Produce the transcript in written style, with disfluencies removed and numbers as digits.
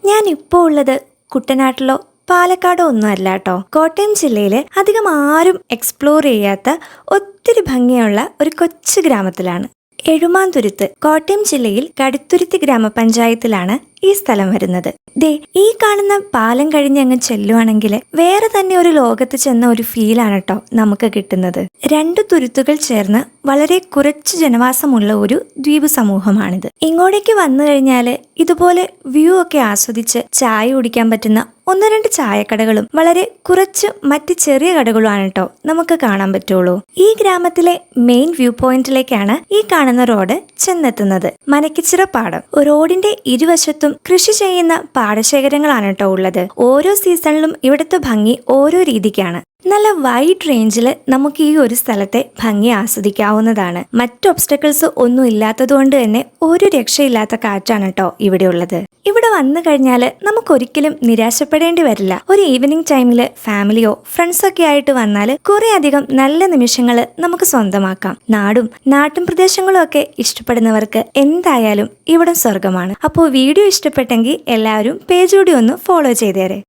ഞാൻ ഇപ്പോൾ ഉള്ളത് കുട്ടനാട്ടിലോ പാലക്കാടോ ഒന്നും അല്ല കേട്ടോ. കോട്ടയം ജില്ലയിലെ അധികം ആരും എക്സ്പ്ലോർ ചെയ്യാത്ത ഒത്തിരി ഭംഗിയുള്ള ഒരു കൊച്ചു ഗ്രാമത്തിലാണ്. എഴുമാന്തുരുത്ത് കോട്ടയം ജില്ലയിൽ കടുത്തുരുത്തി ഗ്രാമപഞ്ചായത്തിലാണ് ഈ സ്ഥലം വരുന്നത്. ദേ ഈ കാണുന്ന പാലം കഴിഞ്ഞ് അങ്ങ് ചെല്ലുവാണെങ്കിൽ വേറെ തന്നെ ഒരു ലോകത്ത് ചെന്ന ഒരു ഫീലാണ് കേട്ടോ നമുക്ക് കിട്ടുന്നത്. രണ്ടു തുരുത്തുകൾ ചേർന്ന് വളരെ കുറച്ച് ജനവാസമുള്ള ഒരു ദ്വീപ് സമൂഹമാണിത്. ഇങ്ങോട്ടേക്ക് വന്നു കഴിഞ്ഞാൽ ഇതുപോലെ വ്യൂ ഒക്കെ ആസ്വദിച്ച് ചായ കുടിക്കാൻ പറ്റുന്ന ഒന്ന് രണ്ട് ചായക്കടകളും വളരെ കുറച്ച് മറ്റ് ചെറിയ കടകളുമാണ് കേട്ടോ നമുക്ക് കാണാൻ പറ്റുള്ളൂ. ഈ ഗ്രാമത്തിലെ മെയിൻ വ്യൂ പോയിന്റിലേക്കാണ് ഈ കാണുന്ന റോഡ് ചെന്നെത്തുന്നത്. മനക്കിച്ചിറ പാടം. റോഡിന്റെ ഇരുവശത്തും കൃഷി ചെയ്യുന്ന പാടശേഖരങ്ങളാണ് കേട്ടോ ഉള്ളത്. ഓരോ സീസണിലും ഇവിടുത്തെ ഭംഗി ഓരോ രീതിക്കാണ്. നല്ല വൈഡ് റേഞ്ചിൽ നമുക്ക് ഈ ഒരു സ്ഥലത്തെ ഭംഗി ആസ്വദിക്കാവുന്നതാണ്. മറ്റ് ഒബ്സ്റ്റക്കിൾസ് ഒന്നും ഇല്ലാത്തത് കൊണ്ട് തന്നെ ഒരു രക്ഷയില്ലാത്ത കാറ്റാണ് കേട്ടോ ഇവിടെ ഉള്ളത്. ഇവിടെ വന്നു കഴിഞ്ഞാൽ നമുക്കൊരിക്കലും നിരാശപ്പെടേണ്ടി വരില്ല. ഒരു ഈവനിങ് ടൈമിൽ ഫാമിലിയോ ഫ്രണ്ട്സോ ഒക്കെ ആയിട്ട് വന്നാൽ കുറെ അധികം നല്ല നിമിഷങ്ങൾ നമുക്ക് സ്വന്തമാക്കാം. നാടും നാട്ടിൻ പ്രദേശങ്ങളും ഒക്കെ ഇഷ്ടപ്പെടുന്നവർക്ക് എന്തായാലും ഇവിടെ സ്വർഗമാണ്. അപ്പോൾ വീഡിയോ ഇഷ്ടപ്പെട്ടെങ്കിൽ എല്ലാവരും പേജ് കൂടി ഒന്ന് ഫോളോ ചെയ്തേരെ.